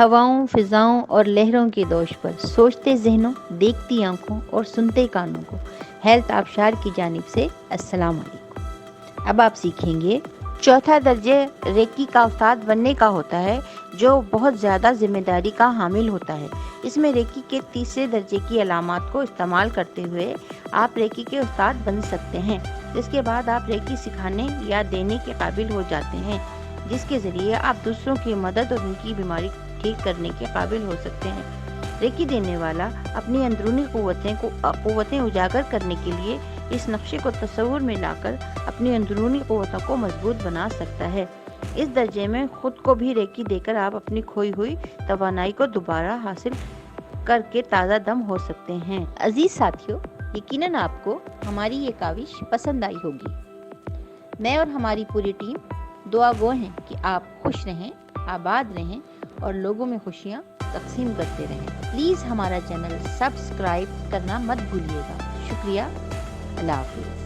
ہواؤں، فضاؤں اور لہروں کی دوش پر سوچتے ذہنوں، دیکھتی آنکھوں اور سنتے کانوں کو ہیلتھ آبشار کی جانب سے السلام علیکم۔ اب آپ سیکھیں گے چوتھا درجے ریکی کا استاد بننے کا ہوتا ہے، جو بہت زیادہ ذمہ داری کا حامل ہوتا ہے۔ اس میں ریکی کے تیسرے درجے کی علامات کو استعمال کرتے ہوئے آپ ریکی کے استاد بن سکتے ہیں، جس کے بعد آپ ریکی سکھانے یا دینے کے قابل ہو جاتے ہیں، جس کے ذریعے آپ دوسروں کی مدد اور ان کی بیماری ٹھیک کرنے کے قابل ہو سکتے ہیں۔ ریکی دینے والا اپنی اندرونی قوتیں اجاگر کرنے کے لیے اس نقشے کو تصور میں لا کر اپنی اندرونی قوتوں کو مضبوط بنا سکتا ہے۔ اس درجے میں خود کو بھی ریکی دے کر آپ اپنی کھوئی ہوئی توانائی کو دوبارہ حاصل کر کے تازہ دم ہو سکتے ہیں۔ عزیز ساتھیو، یقیناً آپ کو ہماری یہ کاوش پسند آئی ہوگی۔ میں اور ہماری پوری ٹیم دعا گو ہیں کہ آپ خوش رہیں، آباد رہیں اور لوگوں میں خوشیاں تقسیم کرتے رہیں۔ پلیز ہمارا چینل سبسکرائب کرنا مت بھولیے گا۔ شکریہ۔ اللہ حافظ۔